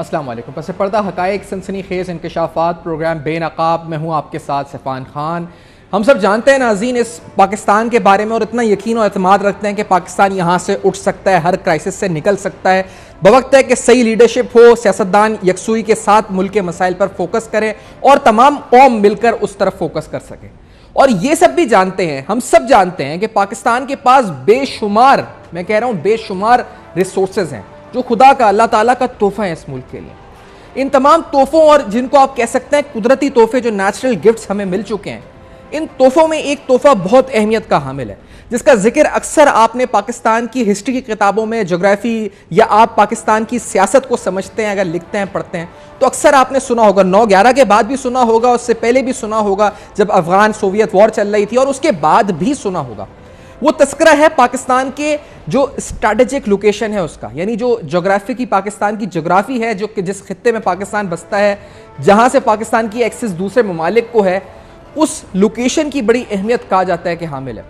अस्सलाम वालेकुम। पस पर्दा हक़ाइक़ सनसनीखेज़ इंकशाफ़ात प्रोग्राम बेनकाब में हूँ आपके साथ सफ़ान खान। हम सब जानते हैं नाज़रीन इस पाकिस्तान के बारे में और इतना यकीन और एतमाद रखते हैं कि पाकिस्तान यहाँ से उठ सकता है, हर क्राइसिस से निकल सकता है। बवक्त है कि सही लीडरशिप हो, सियासतदान यकसुई के साथ मुल्क के मसाइल पर फोकस करें और तमाम कौम मिलकर उस तरफ फोकस कर सकें। और ये सब भी जानते हैं, हम सब जानते हैं कि पाकिस्तान के पास बेशुमार, मैं कह रहा हूँ बेशुमार रिसोर्सेज हैं जो खुदा का, अल्लाह ताला का तोहफा है इस मुल्क के लिए। इन तमाम तोहफों और जिनको आप कह सकते हैं कुदरती तोहफे, जो नेचुरल गिफ्ट्स हमें मिल चुके हैं, इन तोहफों में एक तोहफा बहुत अहमियत का हामिल है जिसका जिक्र अक्सर आपने पाकिस्तान की हिस्ट्री की किताबों में, ज्योग्राफी या आप पाकिस्तान की सियासत को समझते हैं, अगर लिखते हैं पढ़ते हैं तो अक्सर आपने सुना होगा। 9/11 के बाद भी सुना होगा, उससे पहले भी सुना होगा जब अफगान सोवियत वॉर चल रही थी, और उसके बाद भी सुना होगा। वो तस्करा है पाकिस्तान के जो स्ट्रैटेजिक लोकेशन है उसका, यानी जो ज्योग्राफी की पाकिस्तान की ज्योग्राफी है, जो कि जिस खित्ते में पाकिस्तान बसता है, जहां से पाकिस्तान की एक्सेस दूसरे ममालिक को है, उस लोकेशन की बड़ी अहमियत कहा जाता है कि हामिल है।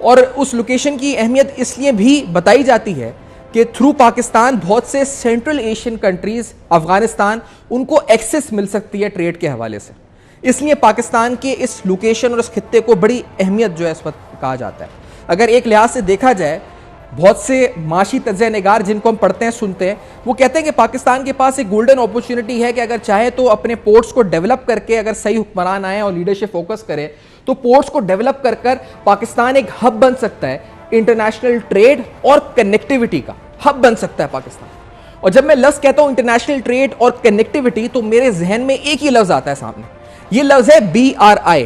और उस लोकेशन की अहमियत इसलिए भी बताई जाती है कि थ्रू पाकिस्तान बहुत से सेंट्रल एशियन कंट्रीज, अफगानिस्तान, उनको एक्सेस मिल सकती है ट्रेड के हवाले से। इसलिए पाकिस्तान के इस लोकेशन और इस खित्ते को बड़ी अहमियत जो है इस वक्त कहा जाता है। अगर एक लिहाज से देखा जाए, बहुत से माशी तज्ज़िया निगार जिनको हम पढ़ते हैं, सुनते हैं, वो कहते हैं कि पाकिस्तान के पास एक गोल्डन अपॉर्चुनिटी है कि अगर चाहे तो अपने पोर्ट्स को डेवलप करके, अगर सही हुक्मरान आए और लीडरशिप फोकस करे, तो पोर्ट्स को डेवलप कर कर पाकिस्तान एक हब बन सकता है, इंटरनेशनल ट्रेड और कनेक्टिविटी का हब बन सकता है पाकिस्तान। और जब मैं लफ्ज़ कहता हूं इंटरनेशनल ट्रेड और कनेक्टिविटी, तो मेरे जहन में एक ही लफ्ज़ आता है सामने, ये लफ्ज़ है BRI।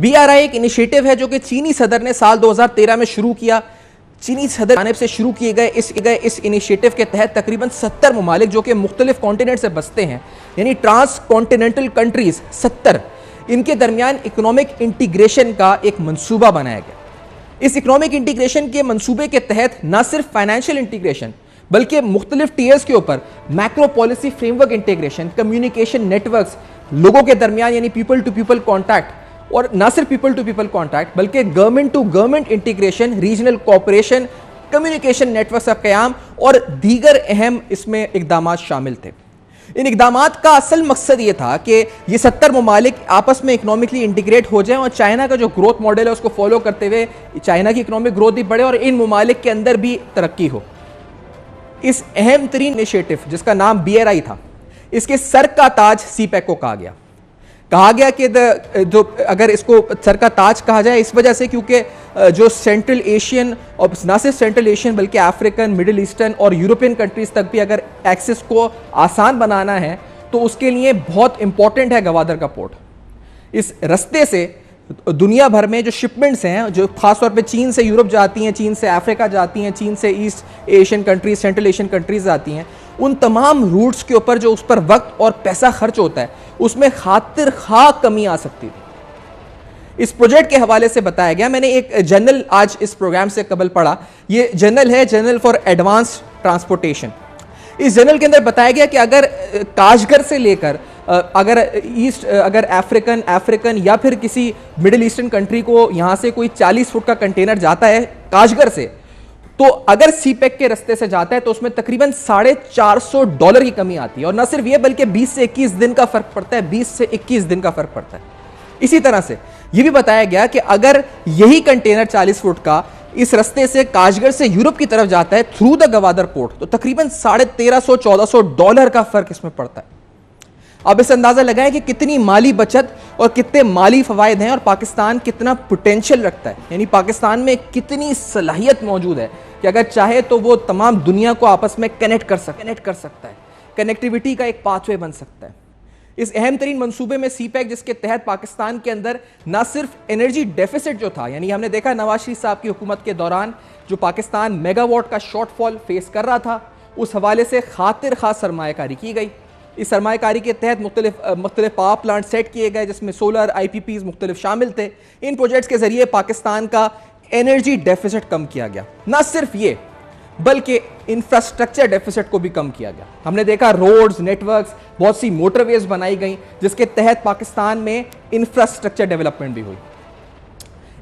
BRI एक इनिशिएटिव है जो कि चीनी सदर ने साल 2013 में शुरू किया। चीनी सदर जानिब से शुरू किए गए इस इनिशिएटिव के तहत तकरीबन 70 ममालिक जो कि मुख्तलिफ कॉन्टिनेंट से बसते हैं, यानी ट्रांस कॉन्टिनेंटल कंट्रीज 70, इनके दरमियान इकोनॉमिक इंटीग्रेशन का एक मंसूबा बनाया गया। इस इकोनॉमिक इंटीग्रेशन के मंसूबे के तहत न सिर्फ फाइनेंशियल इंटीग्रेशन बल्कि मुख्तलिफ टीयर्स के ऊपर macro policy framework integration, communication networks, लोगों के दरमियान यानी पीपल टू पीपल कॉन्टैक्ट, और ना सिर्फ पीपल टू पीपल कॉन्टैक्ट बल्कि government to government integration, regional cooperation, communication network का क्याम और दीगर अहम इसमें इकदाम शामिल थे। इन इकदामात का असल मकसद ये था कि ये 70 ममालिक आपस में इकोनॉमिकली इंटीग्रेट हो जाएं और चाइना का जो ग्रोथ मॉडल है उसको फॉलो करते हुए चाइना की इकोनॉमिक ग्रोथ भी बढ़े और इन ममालिक के अंदर भी तरक्की हो। इस अहम तरीन इनिशिएटिव जिसका नाम BRI था, इसके सर का ताज CPEC को कहा गया कि जो अगर इसको सर का ताज कहा जाए इस वजह से क्योंकि जो सेंट्रल एशियन और ना सिर्फ सेंट्रल एशियन बल्कि अफ्रीकन, मिडिल ईस्टर्न और यूरोपियन कंट्रीज तक भी अगर एक्सेस को आसान बनाना है तो उसके लिए बहुत इंपॉर्टेंट है गवादर का पोर्ट। इस रास्ते से दुनिया भर में जो शिपमेंट्स हैं, जो खासतौर पे चीन से यूरोप जाती हैं, चीन से अफ्रीका जाती हैं, चीन से east Asian countries, central Asian countries आती हैं, उन तमाम रूट्स के ऊपर जो उस पर वक्त और पैसा खर्च होता है उसमें खातिर खा कमी आ सकती थी। इस प्रोजेक्ट के हवाले से बताया गया, मैंने एक जर्नल आज इस प्रोग्राम से कबल पढ़ा, ये जर्नल है जर्नल फॉर एडवांस ट्रांसपोर्टेशन। इस जर्नल के अंदर बताया गया कि अगर काशगर से लेकर अगर अफ्रीकन या फिर किसी मिडिल ईस्टर्न कंट्री को यहां से कोई 40 फुट का कंटेनर जाता है काशगर से, तो अगर CPEC के रास्ते से जाता है तो उसमें तकरीबन $450 की कमी आती है। और न सिर्फ ये बल्कि 20 से 21 दिन का फर्क पड़ता है, 20 से 21 दिन का फर्क पड़ता है। इसी तरह से यह भी बताया गया कि अगर यही कंटेनर 40 फुट का इस रास्ते से काशगर से यूरोप की तरफ जाता है थ्रू द गवादर पोर्ट, तो तकरीबन $1300-1400 का फर्क इसमें पड़ता है। अब इस अंदाजा लगाएं कि कितनी माली बचत और कितने माली फवायद हैं और पाकिस्तान कितना पोटेंशियल रखता है, यानी पाकिस्तान में कितनी सलाहियत मौजूद है कि अगर चाहे तो वो तमाम दुनिया को आपस में कनेक्ट कर सकता है, कनेक्टिविटी का एक पाथवे बन सकता है। इस अहम तरीन मंसूबे में CPEC, जिसके तहत पाकिस्तान के अंदर ना सिर्फ एनर्जी डेफिसिट जो था, यानी हमने देखा नवाज शरीफ साहब की हुकूमत के दौरान जो पाकिस्तान मेगावाट का शॉर्टफॉल फेस कर रहा था, उस हवाले से खातिर खास सरमायाकारी की गई। इस सरमायाकारी के तहत मुख्तलिफ पावर प्लांट सेट किए गए जिसमें सोलर IPPs मुख्तलिफ शामिल थे। इन प्रोजेक्ट्स के जरिए पाकिस्तान का एनर्जी डेफिसिट कम किया गया। ना सिर्फ ये बल्कि इंफ्रास्ट्रक्चर डेफिसिट को भी कम किया गया। हमने देखा रोड्स, नेटवर्क्स, बहुत सी मोटरवेज बनाई गई जिसके तहत पाकिस्तान में इंफ्रास्ट्रक्चर डेवलपमेंट भी हुई।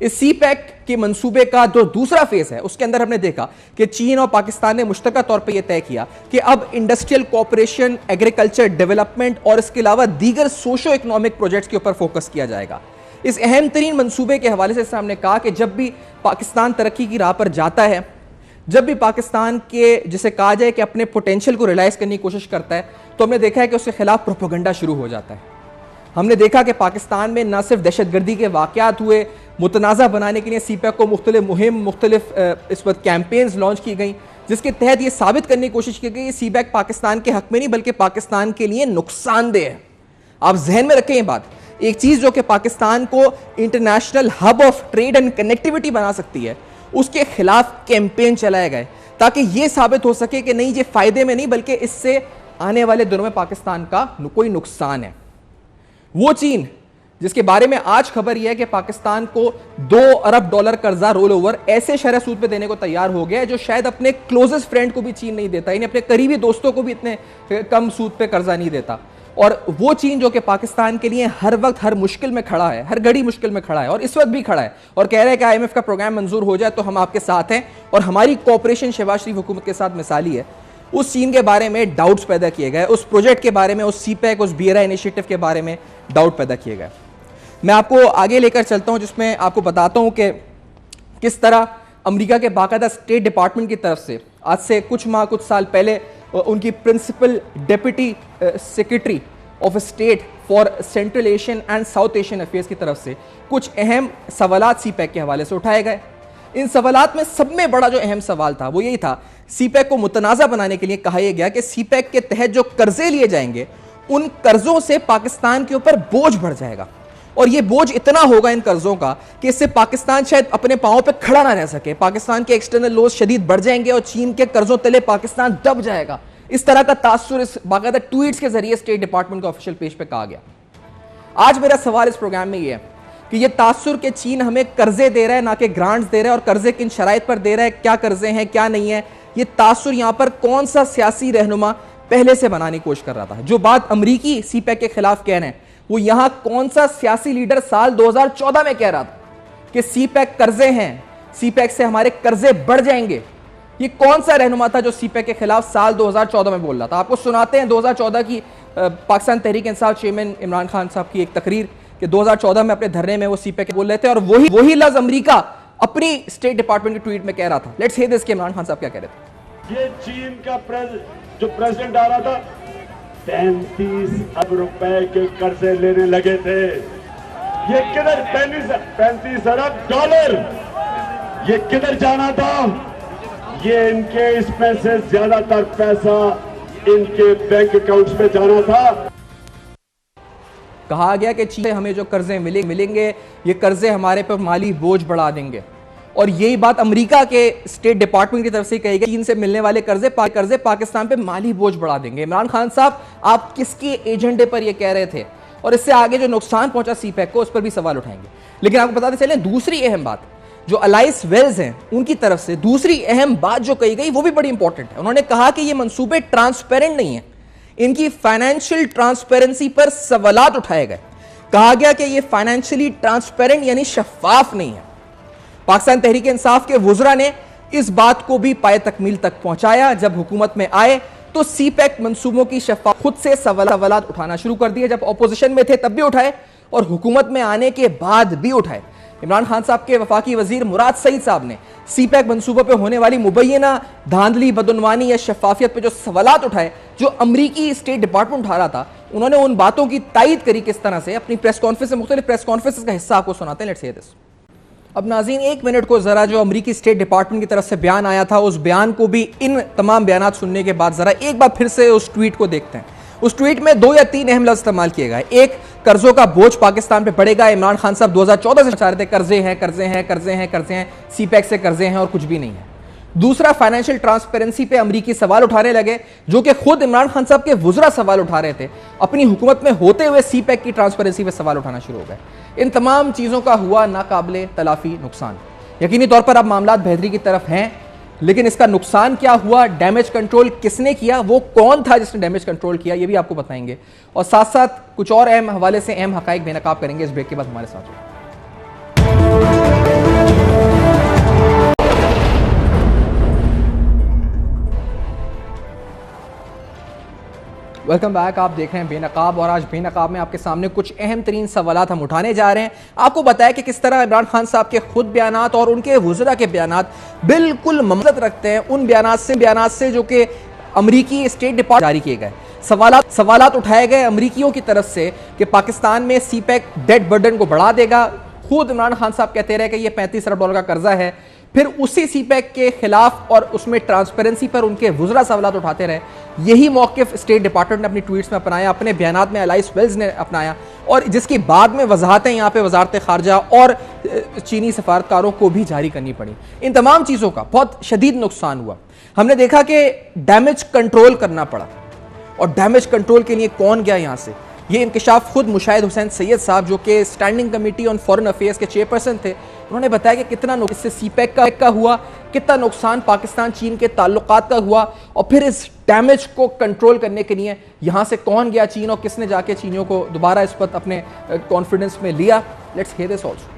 इस सी पैक के मंसूबे का जो दूसरा फेज है उसके अंदर हमने देखा कि चीन और पाकिस्तान ने मुश्तरका तौर पर यह तय किया कि अब इंडस्ट्रियल कोऑपरेशन, एग्रीकल्चर डेवलपमेंट और इसके अलावा दीगर सोशो इकोनॉमिक प्रोजेक्ट्स के ऊपर फोकस किया जाएगा। इस अहम तरीन मंसूबे के हवाले से हमने कहा कि जब भी पाकिस्तान तरक्की की राह पर जाता है, जब भी पाकिस्तान के जिसे कहा जाए कि अपने पोटेंशियल को रियलाइज करने की कोशिश करता है, तो हमने देखा है कि उसके खिलाफ प्रोपेगेंडा शुरू हो जाता है। हमने देखा कि पाकिस्तान में न सिर्फ दहशतगर्दी के वाक़यात हुए, मुतनाज़ा बनाने के लिए सीपैक को मुख्तलिफ इस वक्त कैंपेन्स लॉन्च की गई, जिसके तहत ये साबित करने की कोशिश की गई सीपैक पाकिस्तान के हक में नहीं बल्कि पाकिस्तान के लिए नुकसानदेह है। आप जहन में रखें ये बात। एक चीज़ जो कि पाकिस्तान को international hub of trade and connectivity बना सकती है, उसके खिलाफ कैंपेन चलाए गए ताकि यह साबित हो सके कि नहीं, ये फायदे में नहीं बल्कि इससे आने वाले दिनों में पाकिस्तान का कोई नुकसान है। वो चीन जिसके बारे में आज खबर यह है कि पाकिस्तान को $2 अरब कर्जा रोल ओवर ऐसे शरह सूद पे देने को तैयार हो गया है जो शायद अपने क्लोजेस्ट फ्रेंड को भी चीन नहीं देता, यानी अपने करीबी दोस्तों को भी इतने कम सूद पे कर्जा नहीं देता। और वो चीन जो कि पाकिस्तान के लिए हर वक्त हर मुश्किल में खड़ा है, हर घड़ी मुश्किल में खड़ा है और इस वक्त भी खड़ा है और कह रहा है कि IMF का प्रोग्राम मंजूर हो जाए तो हम आपके साथ हैं और हमारी कोऑपरेशन शहबाज शरीफ हुकूमत के साथ मिसाली है। उस चीन के बारे में डाउट्स पैदा किए गए, उस प्रोजेक्ट के बारे में, उस सीपैक, उस BRI इनिशिएटिव के बारे में डाउट पैदा किए गए। मैं आपको आगे लेकर चलता हूं जिसमें आपको बताता हूं कि किस तरह अमेरिका के बाकायदा स्टेट डिपार्टमेंट की तरफ से आज से कुछ साल पहले उनकी principal deputy secretary of state for Central Asian and South Asian affairs की तरफ से कुछ अहम सवालात सीपैक के हवाले से उठाए गए। इन सवालात में सब में बड़ा जो अहम सवाल था वो यही था, सीपैक को मुतनाज़ा बनाने के लिए कहा यह गया कि सीपैक के तहत जो कर्जे लिए जाएंगे उन कर्जों से पाकिस्तान के ऊपर बोझ बढ़ जाएगा और यह बोझ इतना होगा इन कर्जों का कि इससे पाकिस्तान शायद अपने पांवों पे खड़ा ना रह सके। पाकिस्तान के एक्सटर्नल लॉस शदीद बढ़ जाएंगे और चीन के कर्जों तले पाकिस्तान दब जाएगा। इस तरह का तासुर इस बाकायदा ट्वीट्स के जरिए स्टेट डिपार्टमेंट के ऑफिशियल पेज पे कहा गया। आज मेरा सवाल इस प्रोग्राम में यह है कि यह तासुर के चीन हमें कर्जे दे रहा है, ना कि ग्रांट्स दे रहा है, और कर्जे किन शराइत पर दे रहा है, क्या कर्जे हैं क्या नहीं है, यह तासुर यहां पर कौन सा सियासी रहनुमा पहले से बनाने की कोशिश कर रहा था। जो बात अमरीकी सीपैक के खिलाफ कह रहे हैं वो यहां कौन सा सियासी लीडर साल 2014 में कह रहा था कि सीपैक कर्जे हैं, सीपैक से हमारे कर्जे बढ़ जाएंगे। ये कौन सा रहनुमा था जो सीपैक के खिलाफ साल 2014 में बोल रहा था। आपको सुनाते हैं 2014 की पाकिस्तान तहरीक इंसाफ चेयरमैन इमरान खान साहब की एक तकरीर कि 2014 में अपने धरने में वो सीपैक बोल रहे थे और वही लफ्ज अमेरिका अपनी स्टेट डिपार्टमेंट के ट्वीट में कह रहा था। लेट्स हियर दिस कि इमरान खान साहब क्या कह रहे थे। ये चीन का जो प्रेसिडेंट आ रहा था 35 अरब रुपए के कर्जे लेने लगे थे। ये किधर 35 अरब डॉलर, ये किधर जाना था? ये इनके इसमें से ज्यादातर पैसा इनके बैंक अकाउंट्स में जाना था। कहा गया कि चीन से हमें जो कर्जे मिलेंगे ये कर्जे हमारे पर माली बोझ बढ़ा देंगे और यही बात अमेरिका के स्टेट डिपार्टमेंट की तरफ से कही गई, चीन से मिलने वाले कर्जे पाकिस्तान पे माली बोझ बढ़ा देंगे। इमरान खान साहब, आप किसके एजेंडे पर यह कह रहे थे और इससे आगे जो नुकसान पहुंचा सीपैक को उस पर भी सवाल उठाएंगे। लेकिन आपको बताते चलें दूसरी अहम बात जो अलाइस वेल्स हैं उनकी तरफ से दूसरी अहम बात जो कही गई वो भी बड़ी इंपॉर्टेंट है। उन्होंने कहा कि ये मंसूबे ट्रांसपेरेंट नहीं है, इनकी फाइनेंशियल ट्रांसपेरेंसी पर सवालात उठाए गए। कहा गया कि ये फाइनेंशियली ट्रांसपेरेंट यानी शफाफ नहीं है। पाकिस्तान तहरीक इंसाफ के वुज़रा ने इस बात को भी पाए तकमील तक पहुंचाया। जब हुकूमत में आए तो सीपैक मंसूबों की शफाफ खुद से सवालात उठाना शुरू कर दिए। जब ऑपोजिशन में थे तब भी उठाए और हुकूमत में आने के बाद भी उठाए। इमरान खान साहब के वफाकी वजीर मुराद सईद साहब ने सीपैक मंसूबों पर होने वाली मुबैना धांधली, बदउनवानी या शफाफियत पर जो सवालात उठाए जो अमरीकी स्टेट डिपार्टमेंट उठा रहा था, उन्होंने उन बातों की तायद करी किस तरह से अपनी प्रेस कॉन्फ्रेंस में। मुख्तलिफ प्रेस कॉन्फ्रेंस का हिस्सा आपको सुनाते हैं। Let's hear this. अब नाज़रीन एक मिनट को जरा जो अमरीकी स्टेट डिपार्टमेंट की तरफ से बयान आया था उस बयान को भी इन तमाम बयानात सुनने के बाद जरा एक बार फिर से उस ट्वीट को देखते हैं। उस ट्वीट में 2 या 3 अहम लफ्ज इस्तेमाल किए गए। एक, कर्जों का बोझ पाकिस्तान पे पड़ेगा। इमरान खान साहब 2014 से चाह रहे थे कर्जे हैं कर्जे हैं कर्जे हैं कर्जे हैं, सीपैक से कर्जे हैं और कुछ भी नहीं है। दूसरा, फाइनेंशियल ट्रांसपेरेंसी पे अमरीकी सवाल उठाने लगे जो कि खुद इमरान खान साहब के वुज़रा सवाल उठा रहे थे। अपनी हुकूमत में होते हुए सीपैक की ट्रांसपेरेंसी पे सवाल उठाना शुरू हो गए। इन तमाम चीज़ों का हुआ नाकाबिले तलाफी नुकसान। यकीनी तौर पर अब मामलात बेहतरी की तरफ हैं, लेकिन इसका नुकसान क्या हुआ, डैमेज कंट्रोल किसने किया, वो कौन था जिसने डैमेज कंट्रोल किया, ये भी आपको बताएंगे और साथ साथ कुछ और अहम हवाले से अहम हकाइक बेनकाब करेंगे। इस ब्रेक के बाद हमारे साथ। Welcome back. आप देख रहे हैं बेनकाब और आज बेनकाब में आपके सामने कुछ अहम तरीन सवालात हम उठाने जा रहे हैं। आपको बताया कि किस तरह इमरान खान साहब के खुद बयानात और उनके वज़रा के बयानात बिल्कुल ममज़द रखते हैं उन बयानात से जो कि अमरीकी स्टेट डिपार्टमेंट जारी किए गए। सवालात उठाए गए अमरीकियों की तरफ से कि पाकिस्तान में सीपैक डेट बर्डन को बढ़ा देगा। खुद इमरान खान साहब कहते रहे कि ये $35 अरब का कर्जा है। फिर उसी सीपैक के खिलाफ और उसमें ट्रांसपेरेंसी पर उनके वज़रा सवालात उठाते रहे। यही मौक़िफ़ स्टेट डिपार्टमेंट ने अपनी ट्वीट्स में अपनाया, अपने बयानात में एलाइस वेल्स ने अपनाया और जिसकी बाद में वजाहतें यहाँ पे वजारत ख़ारजा और चीनी सफारतकारों को भी जारी करनी पड़ी। इन तमाम चीज़ों का बहुत शदीद नुकसान हुआ। हमने देखा कि डैमेज कंट्रोल करना पड़ा और डैमेज कंट्रोल के लिए कौन गया यहाँ से, ये इंकशाफ खुद मुशाहिद हुसैन सैयद साहब जो कि standing committee on foreign affairs के चेयरपर्सन थे, उन्होंने बताया कि कितना इससे सीपैक का हुआ, कितना नुकसान पाकिस्तान चीन के ताल्लुकात का हुआ और फिर इस डैमेज को कंट्रोल करने के लिए यहाँ से कौन गया चीन और किसने जाके चीनियों को दोबारा इस पर अपने कॉन्फिडेंस में लिया। Let's hear this also.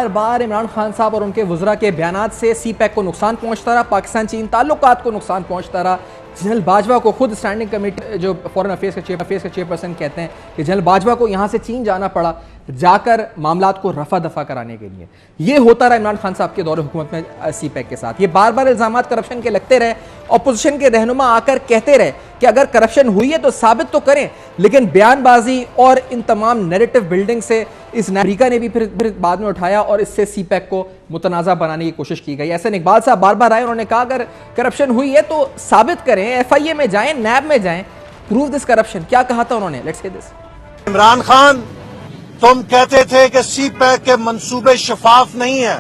हर बार इमरान खान साहब और उनके वज़रा के बयानात से सीपैक को नुकसान पहुंचता रहा, पाकिस्तान चीन ताल्लुकात को नुकसान पहुंचता रहा। जनरल बाजवा को खुद स्टैंडिंग कमेटी जो फॉरेन अफेयर्स के चेयरपर्सन कहते हैं कि जनरल बाजवा को यहाँ से चीन जाना पड़ा जाकर मामलात को रफा दफा कराने के लिए। ये होता रहा इमरान खान साहब के दौरे हुकूमत में सीपैक के साथ। ये बार बार इल्ज़ामात करप्शन के लगते रहे। अपोजिशन के रहनुमा आकर कहते रहे कि अगर करप्शन हुई है तो साबित तो करें, लेकिन बयानबाजी और इन तमाम नैरेटिव बिल्डिंग से इस अमेरिका ने भी फिर बाद में उठाया और इससे सीपैक को मुतनाज़ा बनाने की कोशिश की गई। ऐसे इकबाल साहब बार बार आए, उन्होंने कहा अगर करप्शन हुई है तो साबित करें, FIA में जाएं, नैब में जाएं, प्रूव दिस करप्शन। क्या कहा था उन्होंने, let's hear this. Imran Khan, तुम कहते थे कि सीपैक के मंसूबे शफाफ नहीं है,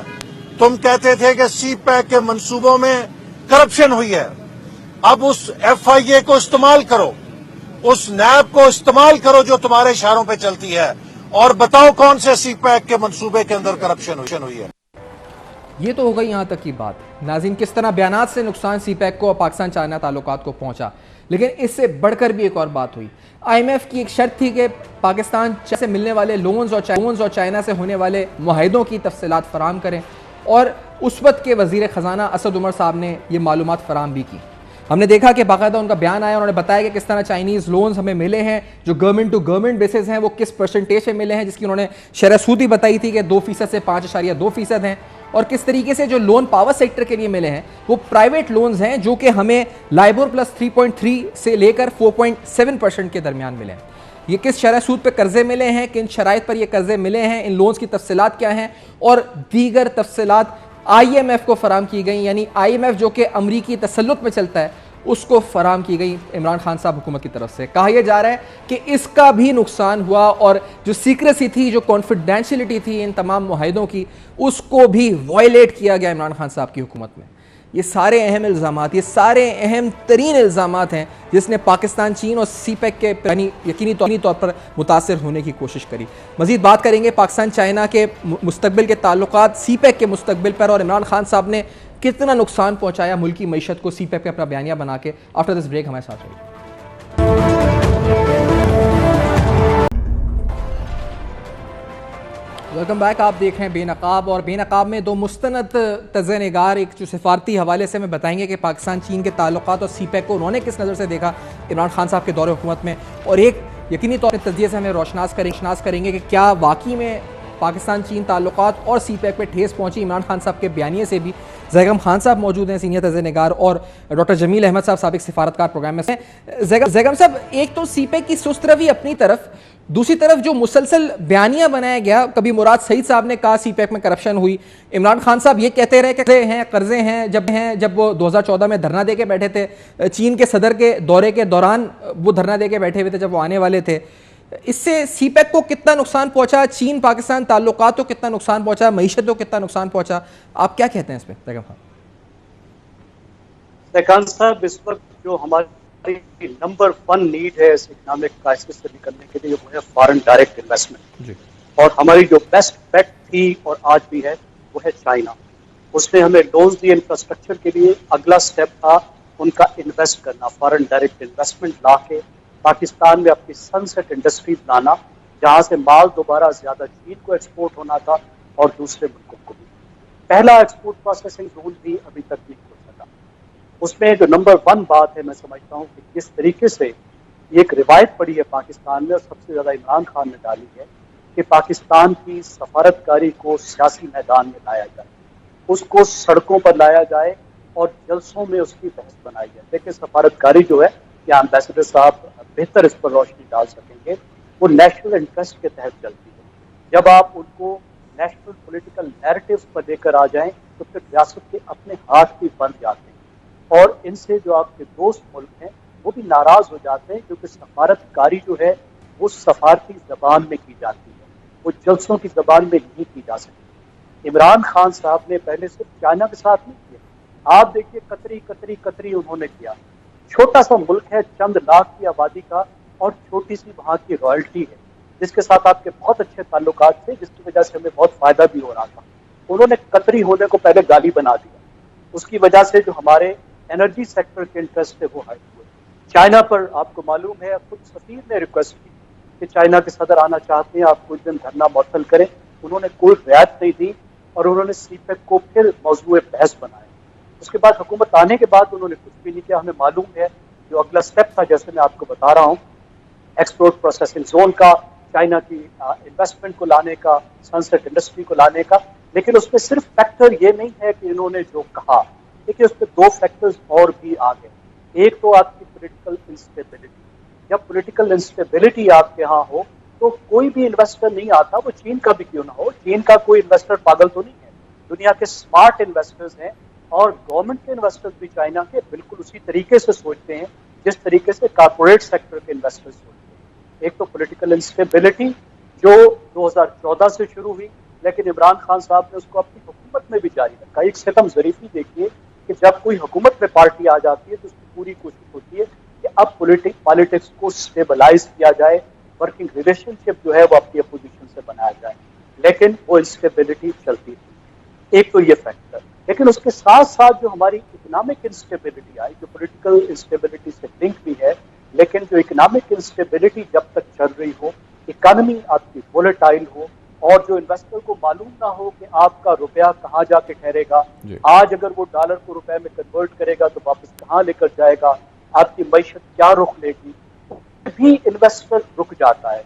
तुम कहते थे कि सीपैक के मंसूबों में करप्शन हुई है। अब उस FIA को इस्तेमाल करो, उस नैब को इस्तेमाल करो जो तुम्हारे इशारों पे चलती है और बताओ कौन से सीपैक के मंसूबे के अंदर करप्शन हुई है। ये तो हो गई यहाँ तक की बात। नाज़रीन, किस तरह बयानात से नुकसान सीपैक को और पाकिस्तान चाइना ताल्लुकात को पहुंचा, लेकिन इससे बढ़कर भी एक और बात हुई। IMF की एक शर्त थी कि पाकिस्तान से मिलने वाले लोन्स और चाइना से होने वाले मुआहिदों की तफसीलात फराम करें और उस वक्त के वज़ीर ख़जाना असद उमर साहब ने ये मालूमात फराम भी की। हमने देखा कि बाकायदा उनका बयान आया, उन्होंने बताया कि किस तरह चाइनीज़ लोन्स हमें मिले हैं जो गवर्नमेंट टू गवर्नमेंट बेसिस हैं, वो किस परसेंटेज पे मिले हैं, जिसकी उन्होंने शरह सूदी बताई थी कि 2% से 5.2% हैं और किस तरीके से जो लोन पावर सेक्टर के लिए मिले हैं वो प्राइवेट लोन्स हैं जो कि हमें लाइबोर प्लस 3.3 से लेकर 4.7% के दरमियान मिले हैं। ये किस शरह सूद पे कर्जे मिले हैं, किन शराइत पर ये कर्जे मिले हैं, इन लोन्स की तफसीलात क्या हैं और दीगर तफसीलात IMF को फराम की गई। यानी IMF जो कि अमरीकी तसल्लुत में चलता है उसको फराम की गई इमरान खान साहब हुकूमत की तरफ से। कहा यह जा रहा है कि इसका भी नुकसान हुआ और जो सीक्रेसी थी, जो कॉन्फिडेंशियलिटी थी इन तमाम मुआहिदों की, उसको भी वायलेट किया गया इमरान खान साहब की हुकूमत में। ये सारे अहम इल्ज़ामात, ये सारे अहम तरीन इल्ज़ामात हैं जिसने पाकिस्तान चीन और सीपैक के यानी यकीनी तौर पर मुतासिर होने की कोशिश करी। मज़ीद बात करेंगे पाकिस्तान चाइना के मुस्तकबिल के ताल्लुकात, सीपैक के मुस्तकबिल पर और इमरान खान साहब ने कितना नुकसान पहुंचाया मुल्की मईशत को सीपैक पे अपना बयानिया बना के। आफ्टर दिस ब्रेक हमारे साथ रहिए। Welcome back. आप देख रहे हैं बेनकाब और बेनकाब में दो मुस्तनद तज़-ए-निगार, एक जो सिफारती हवाले से हमें बताएंगे कि पाकिस्तान चीन के ताल्लुकात और सीपैक को उन्होंने किस नज़र से देखा इमरान खान साहब के दौरे हुकूमत में, और एक यकीनी तौर पर तजिए से हमें रोशनास करेंगे कि क्या वाकई में पाकिस्तान चीन ताल्लुकात और सीपैक पे ठेस पहुंची इमरान खान साहब के बयानिए से भी। जैगम खान साहब मौजूद हैं, सीनियर तज़-ए-निगार, और डॉक्टर जमील अहमद साहब साबिक सिफारतकार प्रोग्राम में से। जैगम साहब, एक तो सीपैक की सुस्त रवि अपनी तरफ, दूसरी तरफ जो मुसलसल बयानिया बनाया गया, कभी मुराद सईद साहब ने कहा सीपैक में करप्शन हुई, इमरान खान साहब ये कहते रहे कि कर्जे हैं। जब वो 2014 में धरना दे के बैठे थे, चीन के सदर के दौरे के दौरान वो धरना दे के बैठे हुए थे जब वो आने वाले थे। इससे सीपैक को कितना नुकसान पहुंचा, चीन पाकिस्तान ताल्लुकात को कितना नुकसान पहुंचा, मईशत को कितना नुकसान पहुंचा, आप क्या कहते हैं इस पर? जैगम साहब, इस वक्त जो हमारी नंबर 1 नीड है इस इकोनॉमिक क्राइसिस से निकलने के लिए वो है फॉरेन डायरेक्ट इन्वेस्टमेंट। और हमारी जो बेस्ट बेट थी और आज भी है वो है चाइना। उसने हमें लोन्स दिए इंफ्रास्ट्रक्चर के लिए, अगला स्टेप था उनका इन्वेस्ट करना, फॉरेन डायरेक्ट इन्वेस्टमेंट ला के पाकिस्तान में अपनी सनसेट इंडस्ट्री बनाना, जहाँ से माल दोबारा ज्यादा चीन को एक्सपोर्ट होना था और दूसरे मुल्कों को भी। पहला एक्सपोर्ट प्रोसेसिंग जोन भी अभी तक नहीं हो सका। उसमें जो नंबर 1 बात है, मैं समझता हूँ कि किस तरीके से ये एक रिवायत पड़ी है पाकिस्तान में और सबसे ज़्यादा इमरान खान ने डाली है कि पाकिस्तान की सफारतकारी को सियासी मैदान में लाया जाए, उसको सड़कों पर लाया जाए और जलसों में उसकी बहस बनाई जाए। देखिए सफारतकारी जो है, या एम्बेसडर साहब बेहतर इस पर रोशनी डाल सकेंगे, वो नेशनल इंटरेस्ट के तहत चलती है। जब आप उनको नेशनल पॉलिटिकल नैरेटिव्स पर लेकर आ जाएं तो फिर रियासत के अपने हाथ भी बंद जाते हैं और इनसे जो आपके दोस्त मुल्क हैं वो भी नाराज हो जाते हैं, क्योंकि सफारतकारी जो है वो सफारती जबान में की जाती है, वो जलसों की जबान में नहीं की जा सकती। इमरान खान साहब ने पहले सिर्फ चाइना के साथ नहीं किया, आप देखिए कतरी उन्होंने किया। छोटा सा मुल्क है, चंद लाख की आबादी का, और छोटी सी वहाँ की रॉयल्टी है जिसके साथ आपके बहुत अच्छे ताल्लुकात थे, जिसकी वजह से हमें बहुत फायदा भी हो रहा था। उन्होंने कतरी होने को पहले गाली बना दिया, उसकी वजह से जो हमारे एनर्जी सेक्टर के इंटरेस्ट थे वो हाई हुए। चाइना पर आपको मालूम है, खुद सफीर ने रिक्वेस्ट की कि चाइना के सदर आना चाहते हैं, आप कुछ दिन धरना मअतल करें, उन्होंने कोई रियायत नहीं दी और उन्होंने सीपेक को फिर मौजूए बहस बनाया। उसके बाद हुकूमत आने के बाद उन्होंने कुछ भी नहीं किया। हमें मालूम है जो अगला स्टेप था, जैसे मैं आपको बता रहा हूँ, एक्सपोर्ट प्रोसेसिंग जोन का, चाइना की इन्वेस्टमेंट को लाने का, सनसेट इंडस्ट्री को लाने का, लेकिन उसमें सिर्फ फैक्टर ये नहीं है कि इन्होंने जो कहा, देखिए उसमें दो फैक्टर्स और भी आ गए। एक तो आपकी पॉलिटिकल इंस्टेबिलिटी। जब पॉलिटिकल इंस्टेबिलिटी आपके यहाँ हो तो कोई भी इन्वेस्टर नहीं आता, वो चीन का भी क्यों ना हो। चीन का कोई इन्वेस्टर पागल तो नहीं है, दुनिया के स्मार्ट इन्वेस्टर्स हैं और गवर्नमेंट के इन्वेस्टर्स भी चाइना के बिल्कुल उसी तरीके से सोचते हैं जिस तरीके से कॉर्पोरेट सेक्टर के इन्वेस्टर्स सोचते हैं। एक तो पॉलिटिकल इंस्टेबिलिटी जो 2014 से शुरू हुई, लेकिन इमरान खान साहब ने उसको अपनी हुकूमत में भी जारी रखा। एक सितम ज़रीफी देखिए कि जब कोई हुकूमत में पार्टी आ जाती है तो उसकी पूरी कोशिश होती है कि अब पॉलिटिक्स को स्टेबलाइज किया जाए, वर्किंग रिलेशनशिप जो है वो अपनी अपोजिशन से बनाया जाए, लेकिन वो इंस्टेबिलिटी चलती थी। एक तो ये फैक्टर, लेकिन उसके साथ साथ जो हमारी इकोनॉमिक इंस्टेबिलिटी आई, जो पॉलिटिकल इंस्टेबिलिटी से लिंक भी है, लेकिन जो इकोनॉमिक इंस्टेबिलिटी जब तक चल रही हो, इकोनॉमी आपकी वोलेटाइल हो और जो इन्वेस्टर को मालूम ना हो कि आपका रुपया कहाँ जाके ठहरेगा, आज अगर वो डॉलर को रुपए में कन्वर्ट करेगा तो वापस कहाँ लेकर जाएगा, आपकी मईशत क्या रुख लेगी, भी इन्वेस्टर रुक जाता है।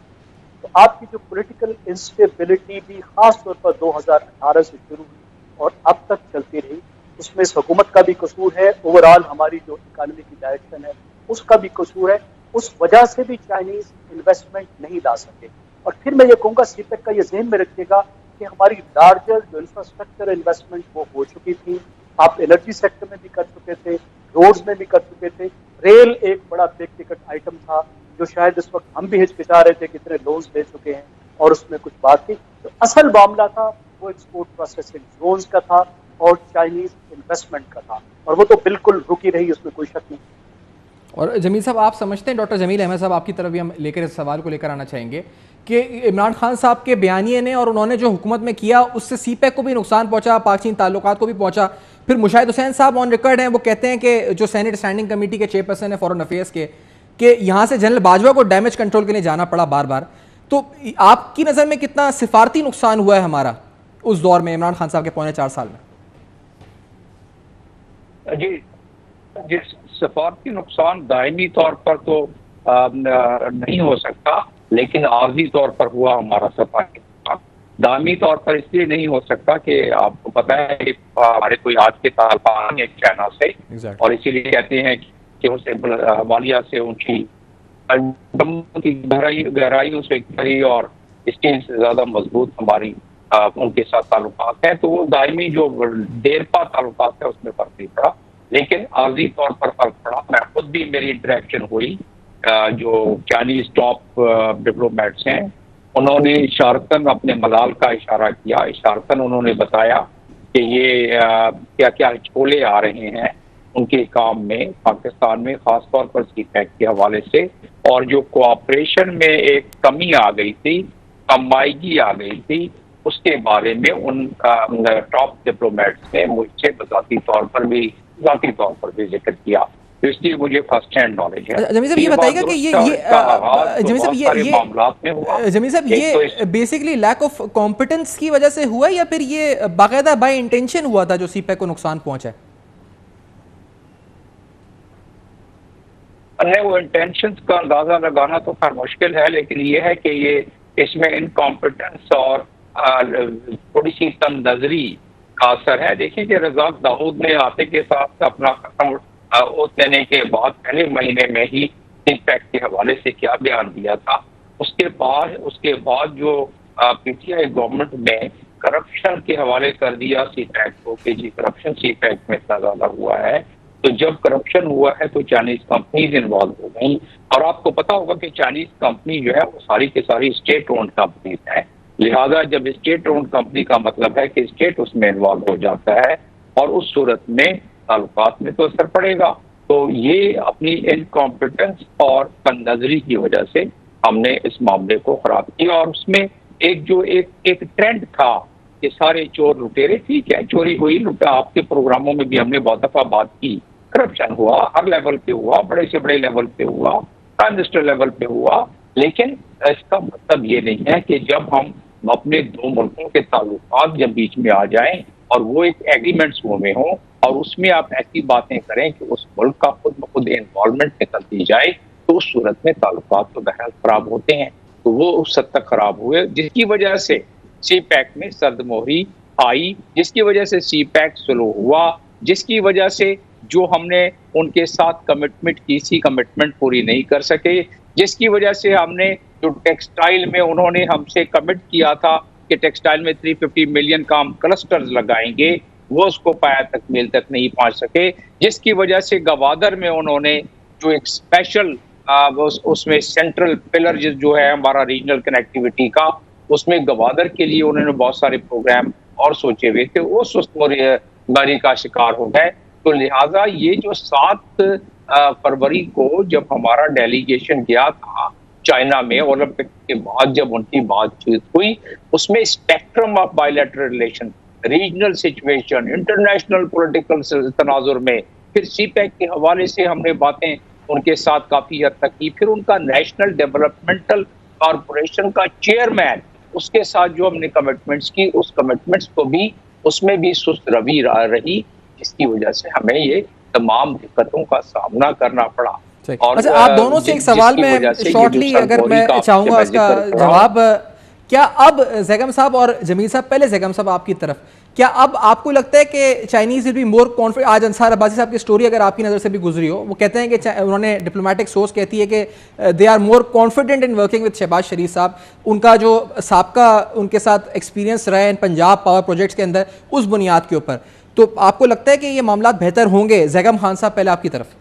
तो आपकी जो पॉलिटिकल इंस्टेबिलिटी भी खास तौर पर 2018 से शुरू हुई और अब तक चलती रही, उसमें इस हुकूमत का भी कसूर है, ओवरऑल हमारी जो इकानमी की डायरेक्शन है उसका भी कसूर है। उस वजह से भी चाइनीज इन्वेस्टमेंट नहीं ला सके। और फिर मैं ये कहूँगा, सीपेक का ये ज़हन में रखिएगा कि हमारी लार्जर जो इंफ्रास्ट्रक्चर इन्वेस्टमेंट वो हो चुकी थी। आप एनर्जी सेक्टर में भी कर चुके थे, रोड्स में भी कर चुके थे, रेल एक बड़ा बिग टिकट आइटम था जो शायद इस वक्त हम भी हिचकिचा रहे थे, कितने लोन्स ले चुके हैं और उसमें कुछ बात थी। तो असल मामला था वो एक्सपोर्ट प्रोसेसिंग जोन्स का था और चाइनीज इन्वेस्टमेंट का था, और वो तो बिल्कुल रुकी रही, उसमें कोई शक नहीं। और जमील साहब, आप समझते हैं, डॉक्टर जमील अहमद साहब आपकी तरफ भी हम लेकर इस सवाल को लेकर आना चाहेंगे कि इमरान खान साहब के बयानिए ने और उन्होंने जो हुकूमत में किया उससे सीपेक को भी नुकसान पहुंचा, पाक चीन ताल्लुकात को भी पहुंचा। फिर मुशाहिद हुसैन साहब ऑन रिकॉर्ड हैं, वो कहते हैं कि जो सेनेट स्टैंडिंग कमेटी के चेयरपर्सन है फॉरेन अफेयर्स के, कि यहाँ से जनरल बाजवा को डैमेज कंट्रोल के लिए जाना पड़ा बार बार। तो आपकी नज़र में कितना सिफारती नुकसान हुआ है हमारा उस दौर में, इमरान खान साहब के 4.25 साल में? जी, सफारती नुकसान दायमी तौर पर तो नहीं हो सकता, लेकिन आर्जी तौर पर हुआ हमारा सफारती नुकसान। दायमी तौर पर इसलिए नहीं हो सकता कि आपको पता है कि हमारे कोई आज के ताल्लुकात हैं चाइना से, और इसीलिए कहते हैं कि उसे वालिया से उनकी गहराइयों से करी और स्टील से ज्यादा मजबूत हमारी उनके साथ ताल्लुकात है। तो वो दायमी जो देरपा ताल्लुकात है उसमें फर्क नहीं पड़ा, लेकिन आर्जी तौर पर फर्क पड़ा। मैं खुद भी, मेरी इंटरेक्शन हुई जो चाइनीज टॉप डिप्लोमेट्स हैं, उन्होंने इशारतन अपने मलाल का इशारा किया। इशारतन उन्होंने बताया कि ये क्या क्या हिचकोले आ रहे हैं उनके काम में पाकिस्तान में, खासतौर पर सीपेक के हवाले से, और जो कोऑपरेशन में एक कमी आ गई थी, कमाईगी आ गई थी, उसके बारे में उन टॉप डिप्लोमेट्स ने मुझसे ज़ाती तौर पर भी जिक्र किया। तो इसलिए मुझे फर्स्ट हैंड नॉलेज है। जमील साहब ये बताइएगा कि जमील साहब ये बेसिकली लैक ऑफ कॉम्पिटेंस की वजह से हुआ या फिर ये बाकायदा बाय इंटेंशन हुआ था जो सीपेक को नुकसान पहुंचा है? अन्य वो इंटेंशंस का अंदाजा लगाना तो खैर मुश्किल है, लेकिन ये है कि ये इसमें इनकॉम्पिटेंस और थोड़ी सी तंग नजरी का असर है। देखिए कि रज़ाक दाऊद ने आते के साथ अपना ओथ देने के बाद पहले महीने में ही सीपैक के हवाले से क्या बयान दिया था। उसके बाद जो पीटीआई गवर्नमेंट ने करप्शन के हवाले कर दिया सीपैक को कि जी करप्शन सीपैक में इतना ज्यादा हुआ है। तो जब करप्शन हुआ है तो चाइनीज कंपनीज इन्वॉल्व हो गई, और आपको पता होगा कि चाइनीज कंपनी जो है वो सारी की सारी स्टेट ओन्ड कंपनीज है। लिहाजा जब स्टेट ओन्ड कंपनी का मतलब है कि स्टेट उसमें इन्वॉल्व हो जाता है, और उस सूरत में ताल्लुकात में तो असर पड़ेगा। तो ये अपनी इनकॉम्पिटेंस और तंगनजरी की वजह से हमने इस मामले को खराब किया। और उसमें एक ट्रेंड था कि सारे चोर लुटेरे, ठीक है चोरी हुई, लुटा, आपके प्रोग्रामों में भी हमने बहुत दफा बात की, करप्शन हुआ, हर लेवल पे हुआ, बड़े से बड़े लेवल पे हुआ, प्राइम मिनिस्टर लेवल पे हुआ। लेकिन इसका मतलब ये नहीं है कि जब हम अपने दो मुल्कों के ताल्लुकात जब बीच में आ जाएं और वो एक एग्रीमेंट्स में हो और उसमें आप ऐसी बातें करें कि उस मुल्क का खुद ब खुद इन्वॉल्वमेंट निकल दी जाए, तो उस सूरत में ताल्लुकात तो बहरहाल खराब होते हैं। तो वो उस हद तक खराब हुए जिसकी वजह से सीपैक में सर्दमोहरी आई, जिसकी वजह से सीपैक स्लो हुआ, जिसकी वजह से जो हमने उनके साथ कमिटमेंट की थी कमिटमेंट पूरी नहीं कर सके, जिसकी वजह से हमने जो टेक्सटाइल में उन्होंने हमसे कमिट किया था कि टेक्सटाइल में 350 मिलियन का हम क्लस्टर्स लगाएंगे, वो उसको पाया तक मील तक नहीं पहुंच सके, जिसकी वजह से गवादर में उन्होंने जो एक स्पेशल उसमें सेंट्रल पिलर जो है हमारा रीजनल कनेक्टिविटी का, उसमें गवादर के लिए उन्होंने बहुत सारे प्रोग्राम और सोचे हुए थे, वो सुस्तमरी का शिकार हो गए। तो लिहाजा ये जो 7 फरवरी को जब हमारा डेलीगेशन गया था चाइना में ओलंपिक के बाद, जब उनकी बातचीत हुई, उसमें spectrum of bilateral relation, regional situation, international political तनाजुर में, फिर सीपैक के हवाले से हमने बातें उनके साथ काफी हद तक की। फिर उनका नेशनल डेवलपमेंटल कॉरपोरेशन का चेयरमैन, उसके साथ जो हमने कमिटमेंट्स की, उस कमिटमेंट्स को भी उसमें भी सुस्त रवि रही, जिसकी वजह से हमें ये तमाम दिक्कतों का सामना करना पड़ा। और अच्छा, आप दोनों से एक सवाल में शॉर्टली अगर मैं चाहूंगा उसका जवाब, क्या अब जैगम साहब और जमील साहब, पहले जैगम साहब आपकी तरफ, क्या अब आपको लगता है कि Chinese will be more confident? आज अंसार अब्बासी साहब की स्टोरी अगर आपकी नज़र से भी गुजरी हो, वो कहते हैं कि उन्होंने डिप्लोमेटिक सोर्स कहती है कि they are more confident in working with Shahbaz Sharif साहब। उनका जो साबका उनके साथ एक्सपीरियंस रहा है पंजाब पावर प्रोजेक्ट्स के अंदर, उस बुनियाद के ऊपर, तो आपको लगता है कि ये मामला बेहतर होंगे? जैगम खान साहब पहले आपकी तरफ।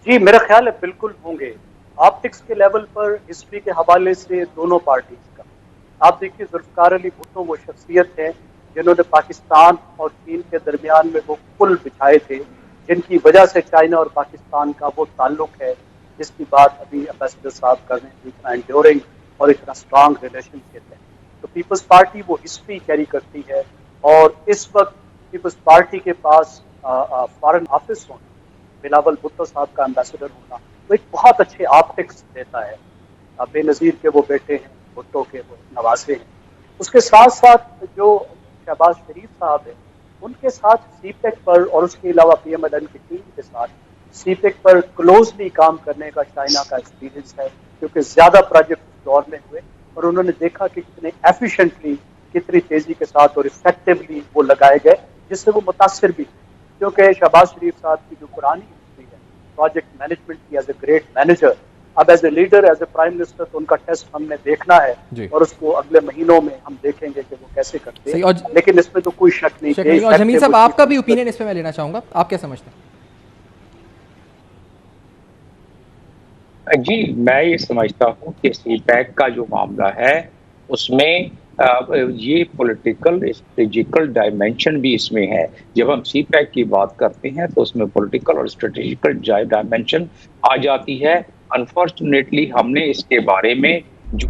जी मेरा ख्याल है बिल्कुल होंगे। ऑप्टिक्स के लेवल पर हिस्ट्री के हवाले से दोनों पार्टीज का, आप देखिए जुल्फकार अली भुट्टो वो शख्सियत है जिन्होंने पाकिस्तान और चीन के दरमियान में वो पुल बिछाए थे, जिनकी वजह से चाइना और पाकिस्तान का वो ताल्लुक है जिसकी बात अभी एम्बेसडर साहब कर रहे हैं, इतना एंड्योरिंग और इतना स्ट्रांग रिलेशनशिप है। तो पीपल्स पार्टी वो हिस्ट्री कैरी करती है, और इस वक्त पीपल्स पार्टी के पास फॉरेन ऑफिस होना, बिलावल भुट्टो साहब का एम्बेसडर होना, वो एक बहुत अच्छे ऑप्टिक्स देता है। बेनज़ीर के वो बेटे हैं, भुट्टो के वो नवासे हैं। उसके साथ साथ जो शहबाज शरीफ साहब है, उनके साथ सीपैक पर और उसके अलावा PMLN की टीम के साथ सीपैक पर क्लोजली काम करने का चाइना का एक्सपीरियंस है, क्योंकि ज़्यादा प्रोजेक्ट उस दौर में हुए और उन्होंने देखा कि कितने एफिशिएंटली, कितनी तेज़ी के साथ और इफेक्टिवली वो लगाए गए, जिससे वो मुतासिर भी, क्योंकि शहबाज शरीफ साहब की जो पुरानी हिस्ट्री है प्रोजेक्ट मैनेजमेंट की एज ए ग्रेट मैनेजर, अब as a leader, as a prime minister, तो उनका टेस्ट हमने देखना है और उसको अगले महीनों में हम देखेंगे कि वो कैसे करते हैं। लेकिन इसमें तो कोई शक नहीं। और जमील साहब आपका भी ओपिनियन इस पे मैं लेना चाहूंगा, आप क्या समझते हैं? जी मैं ये समझता हूँ कि सीपैक का जो मामला है उसमें ये पॉलिटिकल स्ट्रेटेजिकल डायमेंशन भी इसमें है। जब हम सीपैक की बात करते हैं तो उसमें पॉलिटिकल और स्ट्रेटेजिकल डायमेंशन आ जाती है। अनफॉर्चुनेटली हमने इसके बारे में जो